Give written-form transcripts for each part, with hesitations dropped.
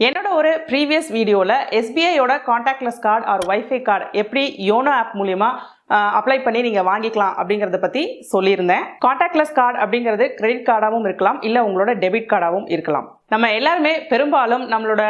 என்னோட ஒரு ப்ரீவியஸ் வீடியோவில் எஸ்பிஐயோட contactless card or wifi card எப்படி யோனோ ஆப் மூலிமா அப்ளை பண்ணி நீங்கள் வாங்கிக்கலாம் அப்படிங்கிறத பற்றி சொல்லியிருந்தேன். கான்டாக்ட்லெஸ் கார்டு அப்படிங்கிறது கிரெடிட் கார்டாகவும் இருக்கலாம், இல்லை உங்களோட டெபிட் கார்டாகவும் இருக்கலாம். நம்ம எல்லாருமே பெரும்பாலும் நம்மளோட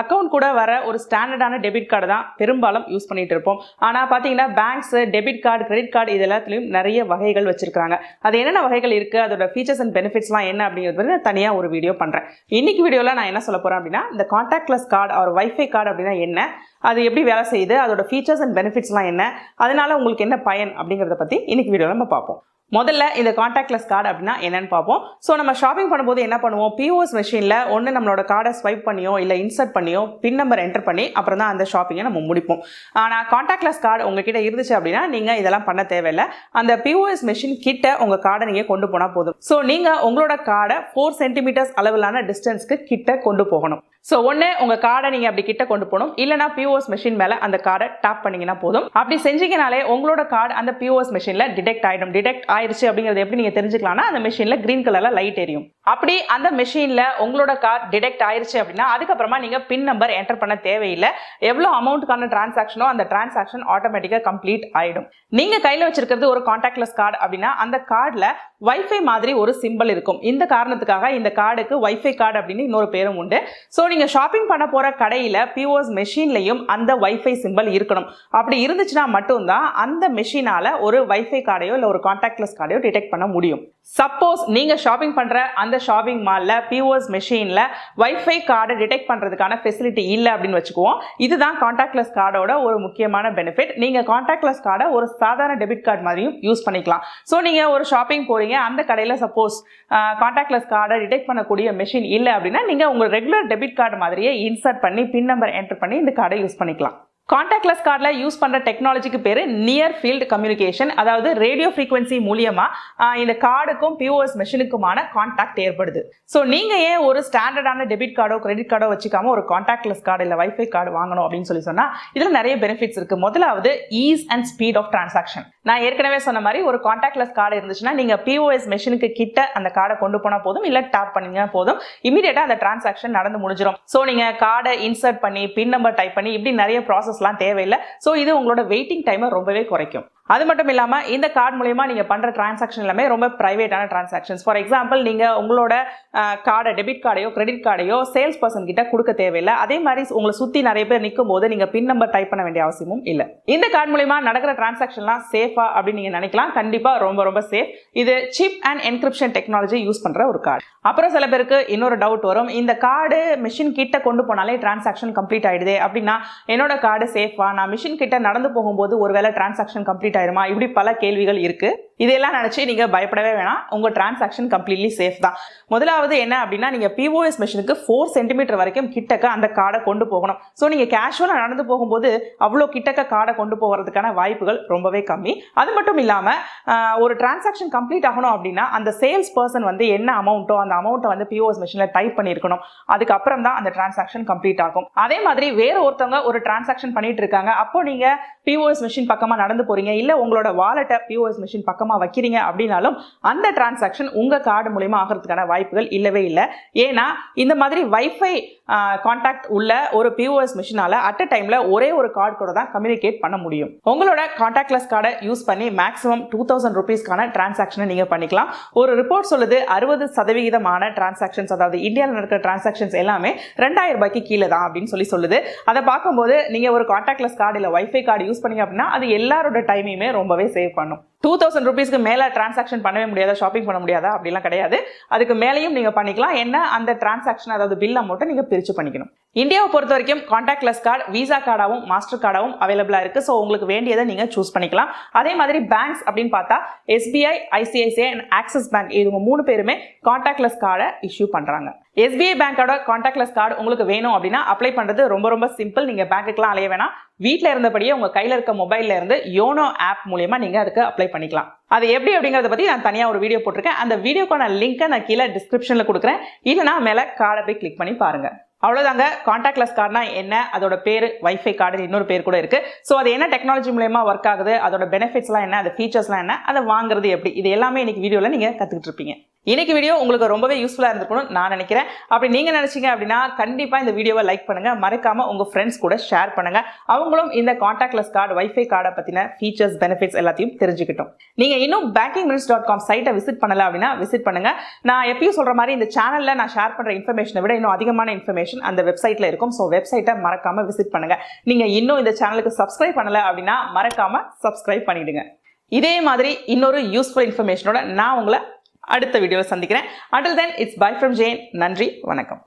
அக்கௌண்ட் கூட வர ஒரு ஸ்டாண்டர்டான டெபிட் கார்டு தான் பெரும்பாலும் யூஸ் பண்ணிட்டு இருப்போம். ஆனால் பார்த்தீங்கன்னா banks debit card, credit card இது எல்லாத்துலேயும் நிறைய வகைகள் வச்சிருக்காங்க. அது என்னென்ன வகைகள் இருக்குது, அதோட ஃபீச்சர்ஸ் அண்ட் பெனிஃபிட்ஸ்லாம் என்ன அப்படிங்கிறது நான் தனியாக ஒரு வீடியோ பண்ணுறேன். இன்னைக்கு வீடியோவில் நான் என்ன சொல்ல போகிறேன் அப்படின்னா, இந்த contactless card or wifi card அப்படின்னா என்ன, அது எப்படி வேலை செய்யுது, அதோட ஃபீச்சர்ஸ் அண்ட் பெனிஃபிட்ஸ்லாம் என்ன, அதனால உங்களுக்கு என்ன பயன் அப்படிங்கிறத பற்றி இன்னைக்கு வீடியோவில் நம்ம பார்ப்போம். முதல்ல இந்த கான்டாக்ட்லெஸ் கார்டு அப்படின்னா என்னன்னு பார்ப்போம். ஸோ நம்ம ஷாப்பிங் பண்ணும்போது என்ன பண்ணுவோம், பிஓஎஸ் மெஷினில் ஒன்று நம்மளோட கார்டை ஸ்வைப் பண்ணியோ இல்லை இன்சர்ட் பண்ணியோ பின் நம்பர் என்டர் பண்ணி அப்புறம் தான் அந்த ஷாப்பிங்கை நம்ம முடிப்போம். ஆனால் கான்டாக்ட்லெஸ் கார்டு உங்ககிட்ட இருந்துச்சு அப்படின்னா நீங்கள் இதெல்லாம் பண்ண தேவையில்லை. அந்த பிஓஎஸ் மெஷின் கிட்ட உங்கள் கார்டை நீங்கள் கொண்டு போனால் போதும். ஸோ நீங்கள் உங்களோட கார்டை 4 சென்டிமீட்டர்ஸ் அளவிலான டிஸ்டன்ஸ்க்கு கிட்ட கொண்டு போகணும். ஸோ ஒன்று உங்கள் கார்டை நீங்கள் அப்படி கிட்ட கொண்டு போகணும், இல்லைனா பிஓஎஸ் மெஷின் மேலே அந்த கார்டை டாப் பண்ணிங்கன்னா போதும். அப்படி செஞ்சீங்கனாலே உங்களோட கார்டு அந்த பிஓஎஸ் மெஷினில் டிடெக்ட் ஆகிடும். டிடெக்ட் ஆயிடுச்சு அப்படிங்கிறது எப்படி நீங்கள் தெரிஞ்சுக்கலாம்னா, அந்த மெஷினில் கிரீன் கலரில் லைட் எரியும். அப்படி அந்த மெஷினில் உங்களோட கார்டு டிடெக்ட் ஆயிடுச்சு அப்படின்னா அதுக்கப்புறமா நீங்கள் பின் நம்பர் என்டர் பண்ண தேவையில்லை. எவ்வளோ அமௌண்ட்டுக்கான டிரான்சாக்ஷனோ அந்த டிரான்சாக்ஷன் ஆட்டோமேட்டிக்காக கம்ப்ளீட் ஆகிடும். நீங்கள் கையில் வச்சிருக்கிறது ஒரு கான்டாக்ட்லெஸ் கார்டு அப்படின்னா அந்த கார்டில் வைஃபை மாதிரி ஒரு சிம்பிள் இருக்கும். இந்த காரணத்துக்காக இந்த கார்டுக்கு வைஃபை கார்டு அப்படின்னு இன்னொரு பேரும் உண்டு. ஸோ நீங்கள் ஷாப்பிங் பண்ண போகிற கடையில் பிஓஎஸ் மெஷின்லையும் அந்த வைஃபை சிம்பிள் இருக்கணும். அப்படி இருந்துச்சுன்னா மட்டும்தான் அந்த மெஷினால் ஒரு வைஃபை கார்டையோ இல்லை ஒரு கான்டாக்ட்லெஸ் கார்டையோ டிடெக்ட் பண்ண முடியும். சப்போஸ் நீங்கள் ஷாப்பிங் பண்ணுற அந்த ஷாப்பிங் மாலில் பிஓஎஸ் மெஷினில் வைஃபை கார்டை டிடெக்ட் பண்ணுறதுக்கான ஃபெசிலிட்டி இல்லை அப்படின்னு வச்சுக்குவோம். இதுதான் கான்டாக்ட்லெஸ் கார்டோட ஒரு முக்கியமான பெனிஃபிட். நீங்கள் கான்டாக்ட்லெஸ் கார்டை ஒரு சாதாரண டெபிட் கார்டு மாதிரியும் யூஸ் பண்ணிக்கலாம். ஸோ நீங்கள் ஒரு ஷாப்பிங் போகிறீங்க, அந்த கடையில் சப்போஸ் கான்டாக்ட்லெஸ் கார்டை டிடெக்ட் பண்ணக்கூடிய மெஷின் இல்லை அப்படின்னா நீங்கள் உங்கள் ரெகுலர் டெபிட் கார்டு மாதிரியே இன்சர்ட் பண்ணி பின் நம்பர் என்டர் பண்ணி இந்த கார்டை யூஸ் பண்ணிக்கலாம். கான்டாக்ட்லெஸ் கார்டில் யூஸ் பண்ணுற டெக்னாலஜிக்கு பேர் நியர் ஃபீல்டு கம்யூனிகேஷன். அதாவது ரேடியோ ஃப்ரீக்வன்சி மூலியமாக இந்த கார்டுக்கும் பிஓஎஸ் மெஷினுக்குமான கான்டாக்ட் ஏற்படுது. ஸோ நீங்கள் ஏன் ஒரு ஸ்டாண்டர்டான டெபிட் கார்டோ கிரெடிட் கார்டோ வச்சுக்காம ஒரு கான்டாக்ட்லெஸ் கார்டு இல்லை வைஃபை கார்டு வாங்கணும் அப்படின்னு சொன்னால் இதில் நிறைய பெனிஃபிட்ஸ் இருக்குது. முதலாவது ease and speed of transaction. நான் ஏற்கனவே சொன்ன மாதிரி ஒரு கான்டாக்ட்லெஸ் கார்டு இருந்துச்சுன்னா நீங்கள் பிஓஎஸ் மெஷினுக்கு கிட்ட அந்த கார்டை கொண்டு போனால் போதும், இல்லை டாப் பண்ணிங்கன்னா போதும், இமீடியட்டாக அந்த டிரான்சாக்ஷன் நடந்து முடிஞ்சிடும். ஸோ நீங்கள் கார்டை இன்சர்ட் பண்ணி பின் நம்பர் டைப் பண்ணி இப்படி நிறைய ப்ராசஸ்லாம் தேவையில்லை. ஸோ இது உங்களோட வெயிட்டிங் டைமை ரொம்பவே குறைக்கும். அது மட்டும் இல்லாமல் இந்த கார்டு மூலமா நீங்கள் பண்ணுற டிரான்சாக்ஷன் எல்லாமே ரொம்ப ப்ரைவேட்டான டிரான்சாக்ஷன்ஸ். ஃபார் எக்ஸாம்பிள் நீங்கள் உங்களோட கார்டை டெபிட் கார்டையோ கிரெடிட் கார்டையோ சேல்ஸ் பர்சன் கிட்ட கொடுக்க தேவையில்லை. அதே மாதிரி உங்களை சுற்றி நிறைய பேர் நிற்கும் போது நீங்கள் பின் நம்பர் டைப் பண்ண வேண்டிய அவசியமும் இல்லை. இந்த கார்டு மூலமா நடக்கிற டிரான்சாக்ஷன்லாம் சேஃபா அப்படின்னு நீங்கள் நினைக்கலாம். கண்டிப்பாக ரொம்ப ரொம்ப சேஃப். இது chip and encryption technology use பண்ணுற ஒரு கார்டு. அப்புறம் சில பேருக்கு இன்னொரு டவுட் வரும், இந்த கார்டு மிஷின் கிட்ட கொண்டு போனாலே டிரான்சாக்ஷன் கம்ப்ளீட் ஆயிடுது அப்படின்னா என்னோட கார்டு சேஃபா, நான் மிஷின் கிட்ட நடந்து போகும்போது ஒருவேளை டிரான்சாக்ஷன் கம்ப்ளீட் ஆயிருமா, இப்படி பல கேள்விகள் இருக்கு. இதெல்லாம் நினைச்சு நீங்க பயப்படவே வேணாம். உங்க டிரான்சாக்ஷன் கம்ப்ளீட்லி சேஃப் தான். முதலாவது என்ன அப்படின்னா, நீங்க பிஓஎஸ் மெஷினுக்கு 4 சென்டிமீட்டர் வரைக்கும் கிட்டக்க அந்த கார்டை கொண்டு போகணும். ஸோ நீங்க கேஷுவலா நடந்து போகும்போது அவ்வளோ கிட்டக்க கார்டை கொண்டு போகிறதுக்கான வாய்ப்புகள் ரொம்பவே கம்மி. அது மட்டும் இல்லாம ஒரு டிரான்சாக்ஷன் கம்ப்ளீட் ஆகணும் அப்படின்னா அந்த சேல்ஸ் பர்சன் வந்து என்ன அமௌண்ட்டோ அந்த அமௌண்ட்டை வந்து பிஓஎஸ் மெஷின்ல டைப் பண்ணியிருக்கணும். அதுக்கப்புறம் தான் அந்த டிரான்சாக்ஷன் கம்ப்ளீட் ஆகும். அதே மாதிரி வேற ஒருத்தவங்க ஒரு டிரான்சாக்ஷன் பண்ணிட்டு இருக்காங்க, அப்போ நீங்க பிஓஎஸ் மெஷின் பக்கமா நடந்து போறீங்க, இல்ல உங்களோட வாலெட்டை பிஓஎஸ் மெஷின் பக்கமா வைக்கிறீங்க அப்படின்னாலும் அந்த டிரான்சாக்ஷன் உங்க கார்டு மூலமா ஆகிறதுக்கான வாய்ப்புகள் இல்லவே இல்லை. ஏன்னா இந்த மாதிரி வைஃபை கான்டாக்ட் உள்ள ஒரு பிஓஎஸ் மெஷினால அட் அ டைம்ல ஒரே ஒரு கார்டு கூட தான் கம்யூனிகேட் பண்ண முடியும். உங்களோட கான்டாக்ட்லெஸ் கார்டை யூஸ் பண்ணி மேக்ஸிமம் 2000 ரூபீஸ்க்கான டிரான்சாக்ஷனை நீங்க பண்ணிக்கலாம். ஒரு ரிப்போர்ட் சொல்லுது 60% டிரான்சாக்ஷன்ஸ், அதாவது இந்தியாவில் நடக்கிற டிரான்சாக்ஷன்ஸ் எல்லாமே 2000 ரூபாய்க்கு கீழே தான் அப்படின்னு சொல்லுது. அதை பார்க்கும்போது நீங்க ஒரு கான்டாக்ட்லெஸ் கார்டு இல்லை வைஃபை கார்டு யூஸ் பண்ணீங்க அப்படின்னா அது எல்லாரோட டைமையுமே ரொம்பவே சேவ் பண்ணும். 2000 ரூபீஸ்க்கு மேலே டிரான்சாக்ஷன் பண்ணவே முடியாதா, ஷாப்பிங் பண்ண முடியாதா அப்படிலாம் கிடையாது. அதுக்கு மேலேயும் நீங்கள் பண்ணிக்கலாம். என்ன அந்த டிரான்சாக்ஷன் அதாவது பில் அமௌண்ட்டை நீங்கள் பிரித்து பண்ணிக்கணும். இந்தியாவை பொறுத்த வரைக்கும் கான்டாக்ட்லெஸ் கார்டு விசா கார்டாகவும் மாஸ்டர் கார்டாகவும் அவைலபிளாக இருக்குது. ஸோ உங்களுக்கு வேண்டியதை நீங்கள் சூஸ் பண்ணிக்கலாம். அதே மாதிரி பேங்க்ஸ் அப்படின்னு பார்த்தா SBI, ICICI and axis bank இவங்க 3 பேருமே கான்டாக்ட்லெஸ் கார்டை இஷ்யூ பண்ணுறாங்க. எஸ்பிஐ பேங்கோட கான்டாக்ட்லெஸ் கார்டு உங்களுக்கு வேணும் அப்படின்னா அப்ளை பண்ணுறது ரொம்ப ரொம்ப சிம்பிள். நீங்கள் பேங்க்குக்கெலாம் அலைய வேணாம். வீட்டில் இருந்தபடியே உங்கள் கையில் இருக்க மொபைலில் இருந்து யோனோ ஆப் மூலியமா நீங்கள் அதுக்கு அப்ளை பண்ணிக்கலாம். அது எப்படி அப்படிங்கிறத பற்றி நான் தனியாக ஒரு வீடியோ போட்டிருக்கேன். அந்த வீடியோக்கான லிங்கை நான் கீழே டிஸ்கிரிப்ஷனில் கொடுக்குறேன். இல்லைனா மேலே கார்டை போய் கிளிக் பண்ணி பாருங்க. அவ்வளோதாங்க. கான்டாக்ட்லெஸ் கார்டுனா என்ன, அதோட பேர் வைஃபை கார்டு இன்னொரு பேர் கூட இருக்கு. ஸோ அது என்ன டெக்னாலஜி மூலமா ஒர்க் ஆகுது, அதோட பெனிஃபிட்ஸ்லாம் என்ன, அது ஃபீச்சர்ஸ்லாம் என்ன, அதை வாங்குறது எப்படி, இது எல்லாமே இன்னைக்கு வீடியோவில் நீங்கள் கற்றுக்கிட்டு இருப்பீங்க. இன்னைக்கு வீடியோ உங்களுக்கு ரொம்பவே யூஸ்ஃபுல்லா இருந்திருக்கும்னு நான் நினைக்கிறேன். அப்படி நீங்க நினைச்சீங்க அப்படின்னா கண்டிப்பா இந்த வீடியோவை லைக் பண்ணுங்க, மறக்காம உங்க ஃப்ரெண்ட்ஸ் கூட ஷேர் பண்ணுங்க. அவங்களும் இந்த கான்டாக்ட்லெஸ் கார்டு, வைஃபை கார்டை பத்தின ஃபீச்சர்ஸ், பெனிஃபிட்ஸ் எல்லாத்தையும் தெரிஞ்சுக்கிட்டோம். நீங்க இன்னும் bankingminutes.com சைட்டை விசிட் பண்ணல அப்படின்னா விசிட் பண்ணுங்க. நான் எப்பயும் சொல்ற மாதிரி இந்த சேனல்ல நான் ஷேர் பண்ற இன்ஃபர்மேஷனை விட இன்னும் அதிகமான இன்ஃபர்மேஷன் அந்த வெப்சைட்ல இருக்கும். ஸோ வெப்சைட்டை மறக்காம விசிட் பண்ணுங்க. நீங்க இன்னும் இந்த சேனலுக்கு சப்ஸ்கிரைப் பண்ணல அப்படின்னா மறக்காம சப்ஸ்கிரைப் பண்ணிடுங்க. இதே மாதிரி இன்னொரு யூஸ்ஃபுல் இன்ஃபர்மேஷனோட நான் உங்களை அடுத்த வீடியோவில் சந்திக்கிறேன். Until then, it's bye from Jane. நன்றி, வணக்கம்.